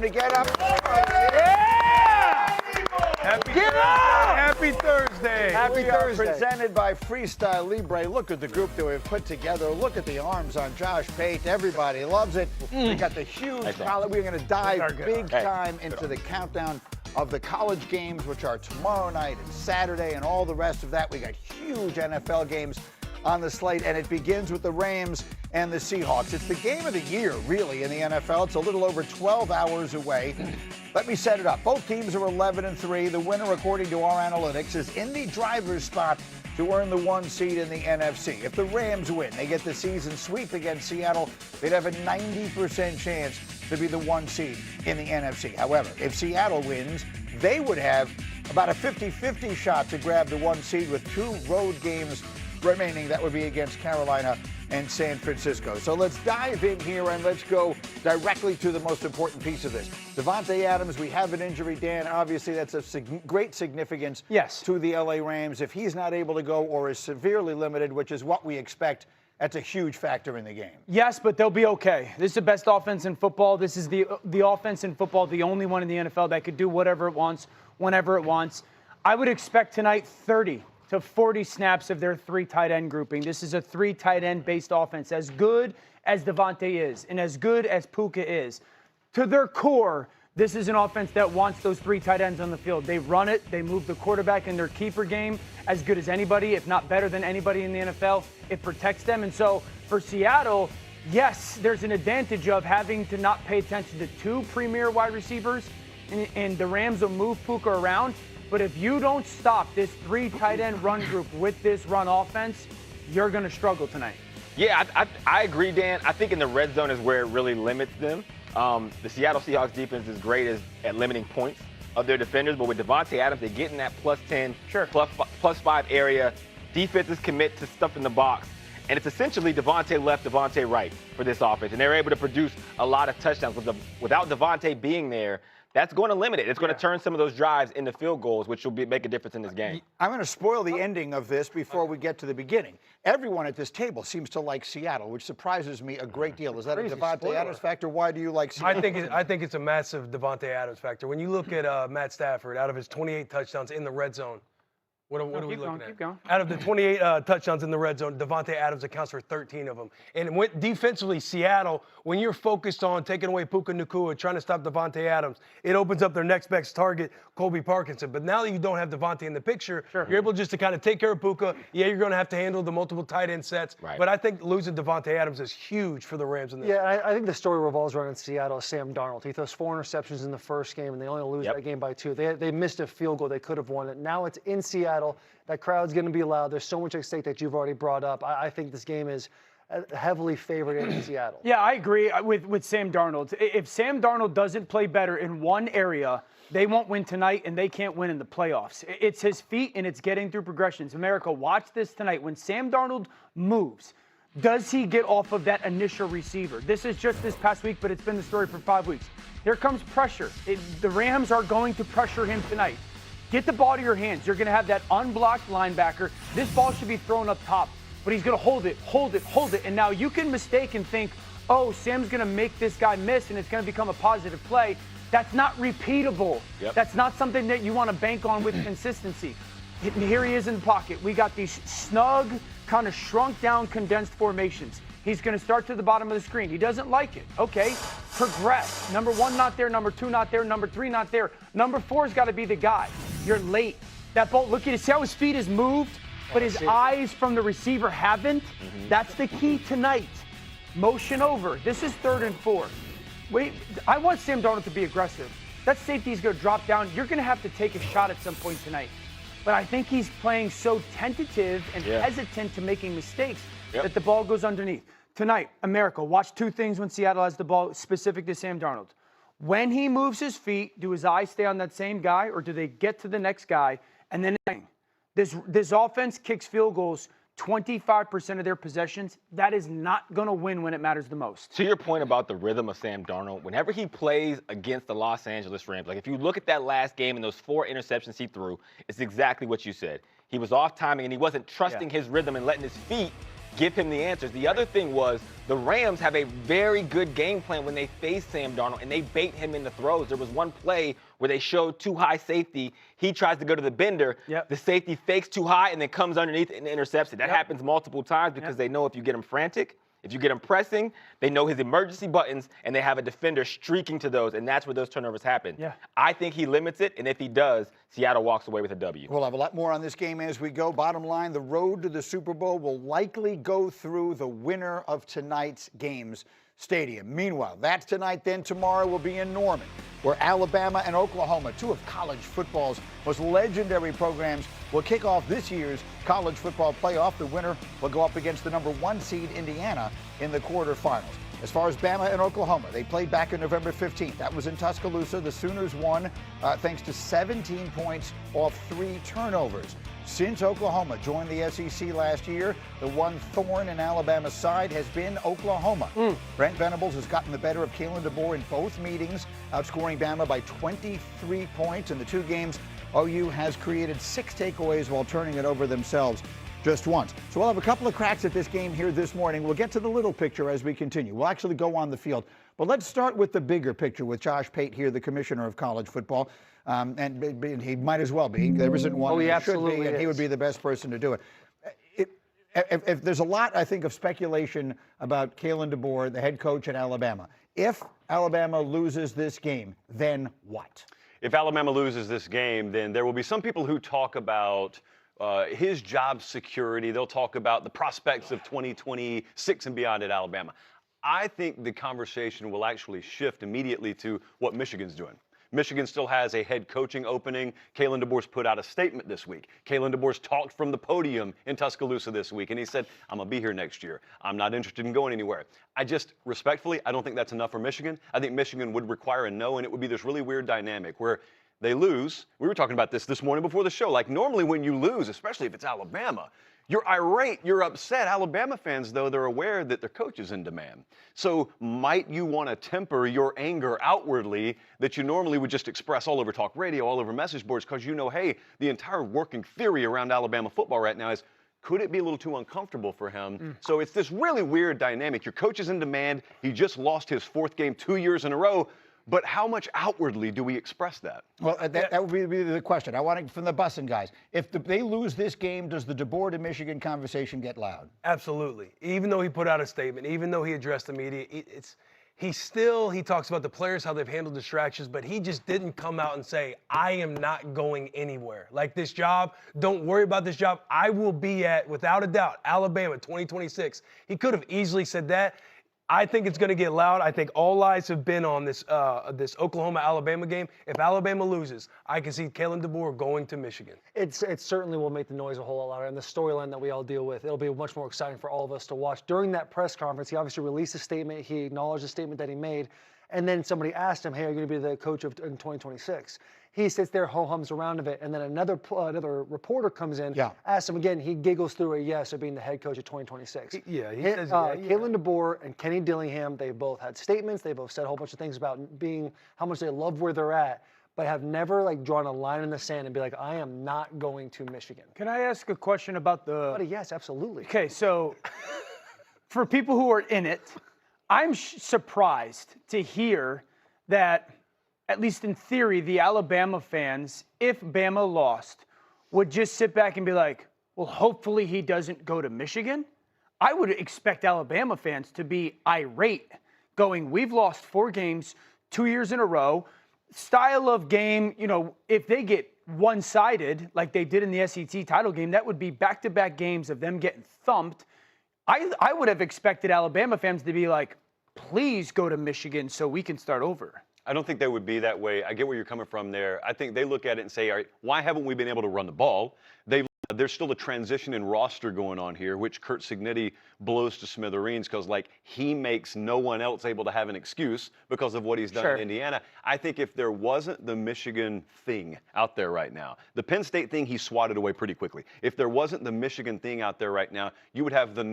To get up. Yeah! Happy Thursday. Happy Thursday. Presented by Freestyle Libre. Look at the group that we've put together. Look at the arms on Josh Pate. Everybody loves it. We got the huge college. We're going to dive big time into the countdown of the college games, which are tomorrow night and Saturday and all the rest of that. We got huge NFL games on the slate, and it begins with the Rams and the Seahawks. It's the game of the year, really, in the NFL. It's a little over 12 hours away. Let me set it up. Both teams are 11-3. The winner, according to our analytics, is in the driver's spot to earn the 1 seed in the NFC. If the Rams win, they get the season sweep against Seattle. They'd have a 90% chance to be the 1 seed in the NFC. However, if Seattle wins, they would have about a 50-50 shot to grab the 1 seed with 2 road games remaining. That would be against Carolina and San Francisco. So let's dive in here and let's go directly to the most important piece of this. Davante Adams, we have an injury, Dan. Obviously, that's of great significance to the LA Rams. If he's not able to go or is severely limited, which is what we expect, that's a huge factor in the game. Yes, but they'll be okay. This is the best offense in football. This is the offense in football, the only one in the NFL that could do whatever it wants, whenever it wants. I would expect tonight 30 to 40 snaps of their 3 tight end grouping. This is a 3 tight end based offense. As good as Davante is and as good as Puka is, to their core, this is an offense that wants those 3 tight ends on the field. They run it. They move the quarterback in their keeper game as good as anybody, if not better than anybody in the NFL. It protects them. And so for Seattle, yes, there's an advantage of having to not pay attention to 2 premier wide receivers, and the Rams will move Puka around. But if you don't stop this 3 tight end run group with this run offense, you're going to struggle tonight. Yeah, I agree, Dan. I think in the red zone is where it really limits them. The Seattle Seahawks defense is great at limiting points of their defenders, but with Davante Adams, they get in that plus 10, plus 5 area. Defenses commit to stuff in the box, and it's essentially Davante left, Davante right for this offense, and they're able to produce a lot of touchdowns. Without Davante being there, that's going to limit it. It's going to turn some of those drives into field goals, which will make a difference in this game. I'm going to spoil the ending of this before we get to the beginning. Everyone at this table seems to like Seattle, which surprises me a great deal. Is that a Davante Adams factor? Why do you like Seattle? I think it's a massive Davante Adams factor. When you look at Matt Stafford, out of his 28 touchdowns in the red zone, what are we looking at? Keep going. Out of the 28 touchdowns in the red zone, Davante Adams accounts for 13 of them. And defensively, Seattle, when you're focused on taking away Puka Nacua, trying to stop Davante Adams, it opens up their next best target, Colby Parkinson. But now that you don't have Davante in the picture, you're able just to kind of take care of Puka. Yeah, you're going to have to handle the multiple tight end sets. Right. But I think losing Davante Adams is huge for the Rams in this. Yeah, I think the story revolves around Seattle. Sam Darnold. He throws 4 interceptions in the first game, and they only lose that game by 2. They missed a field goal. They could have won it. Now it's in Seattle. That crowd's going to be loud. There's so much at stake that you've already brought up. I think this game is heavily favored in Seattle. Yeah, I agree with Sam Darnold. If Sam Darnold doesn't play better in one area, they won't win tonight, and they can't win in the playoffs. It's his feet, and it's getting through progressions. America, watch this tonight. When Sam Darnold moves, does he get off of that initial receiver? This is just this past week, but it's been the story for 5 weeks. Here comes pressure. The Rams are going to pressure him tonight. Get the ball to your hands. You're going to have that unblocked linebacker. This ball should be thrown up top, but he's going to hold it. And now you can mistake and think, oh, Sam's going to make this guy miss, and it's going to become a positive play. That's not repeatable. That's not something that you want to bank on with consistency. Here he is in the pocket. We got these snug, kind of shrunk down, condensed formations. He's going to start to the bottom of the screen. He doesn't like it. Okay, progress. Number 1 not there, number 2 not there, number 3 not there. Number 4's got to be the guy. You're late. That ball, look at it. See how his feet has moved, but his eyes from the receiver haven't? That's the key tonight. Motion over. This is 3rd and 4. Wait, I want Sam Darnold to be aggressive. That safety's going to drop down. You're going to have to take a shot at some point tonight. But I think he's playing so tentative and hesitant to making mistakes that the ball goes underneath. Tonight, America, watch 2 things when Seattle has the ball specific to Sam Darnold. When he moves his feet, do his eyes stay on that same guy, or do they get to the next guy? And then this offense kicks field goals 25% of their possessions. That is not going to win when it matters the most. To your point about the rhythm of Sam Darnold, whenever he plays against the Los Angeles Rams, like if you look at that last game and those 4 interceptions he threw, it's exactly what you said. He was off timing, and he wasn't trusting his rhythm and letting his feet give him the answers. The other thing was the Rams have a very good game plan when they face Sam Darnold, and they bait him into throws. There was one play where they showed too high safety. He tries to go to the bender. Yep. The safety fakes too high and then comes underneath and intercepts it. That happens multiple times because they know if you get him frantic, if you get him pressing, they know his emergency buttons, and they have a defender streaking to those, and that's where those turnovers happen. Yeah. I think he limits it, and if he does, Seattle walks away with a W. We'll have a lot more on this game as we go. Bottom line, the road to the Super Bowl will likely go through the winner of tonight's games stadium. Meanwhile, that's tonight. Then tomorrow will be in Norman, where Alabama and Oklahoma, two of college football's most legendary programs, will kick off this year's college football playoff. The winner will go up against the number 1 seed Indiana in the quarterfinals. As far as Bama and Oklahoma, they played back on November 15th. That was in Tuscaloosa. The Sooners won thanks to 17 points off 3 turnovers. Since Oklahoma joined the SEC last year, the one thorn in Alabama's side has been Oklahoma. Brent Venables has gotten the better of Kalen DeBoer in both meetings, outscoring Bama by 23 points in the 2 games. OU has created 6 takeaways while turning it over themselves just once. So we'll have a couple of cracks at this game here this morning. We'll get to the little picture as we continue. We'll actually go on the field. But let's start with the bigger picture with Josh Pate here, the commissioner of college football. And he might as well be. There isn't one that should be, and he would be the best person to do it. If there's a lot, I think, of speculation about Kalen DeBoer, the head coach at Alabama. If Alabama loses this game, then what? If Alabama loses this game, then there will be some people who talk about his job security. They'll talk about the prospects of 2026 and beyond at Alabama. I think the conversation will actually shift immediately to what Michigan's doing. Michigan still has a head coaching opening. Kalen DeBoer's put out a statement this week. Kalen DeBoer's talked from the podium in Tuscaloosa this week, and he said, I'm going to be here next year. I'm not interested in going anywhere. Respectfully, I don't think that's enough for Michigan. I think Michigan would require a no, and it would be this really weird dynamic where they lose. We were talking about this morning before the show. Like, normally when you lose, especially if it's Alabama, you're irate, you're upset. Alabama fans, though, they're aware that their coach is in demand. So might you want to temper your anger outwardly that you normally would just express all over talk radio, all over message boards, because you know, hey, the entire working theory around Alabama football right now is, could it be a little too uncomfortable for him? So it's this really weird dynamic. Your coach is in demand. He just lost his 4th game 2 years in a row. But how much outwardly do we express that? Well, that would be the question. I want it from the Bussin' guys. If they lose this game, does the DeBoer to Michigan conversation get loud? Absolutely. Even though he put out a statement, even though he addressed the media, he talks about the players, how they've handled distractions, but he just didn't come out and say, I am not going anywhere. Like this job, don't worry about this job. I will be at, without a doubt, Alabama 2026. He could have easily said that. I think it's going to get loud. I think all eyes have been on this Oklahoma-Alabama game. If Alabama loses, I can see Kalen DeBoer going to Michigan. It certainly will make the noise a whole lot louder, and the storyline that we all deal with, it'll be much more exciting for all of us to watch. During that press conference, he obviously released a statement. He acknowledged the statement that he made, and then somebody asked him, hey, are you going to be the coach in 2026? He sits there, ho-hums around of it, and then another reporter comes in, asks him again. He giggles through a yes of being the head coach of 2026. He says, Kalen DeBoer and Kenny Dillingham, they both had statements. They both said a whole bunch of things about how much they love where they're at, but have never drawn a line in the sand and be like, I am not going to Michigan. Can I ask a question about Buddy, yes, absolutely. Okay, so for people who are in it, I'm surprised to hear that, at least in theory, the Alabama fans, if Bama lost, would just sit back and be like, well, hopefully he doesn't go to Michigan. I would expect Alabama fans to be irate, going, we've lost 4 games 2 years in a row. Style of game, if they get one-sided like they did in the SEC title game, that would be back-to-back games of them getting thumped. I would have expected Alabama fans to be like, please go to Michigan so we can start over. I don't think they would be that way. I get where you're coming from there. I think they look at it and say, all right, why haven't we been able to run the ball? There's still a transition in roster going on here, which Curt Cignetti blows to smithereens because, he makes no one else able to have an excuse because of what he's done in Indiana. I think if there wasn't the Michigan thing out there right now, the Penn State thing he swatted away pretty quickly. If there wasn't the Michigan thing out there right now, you would have the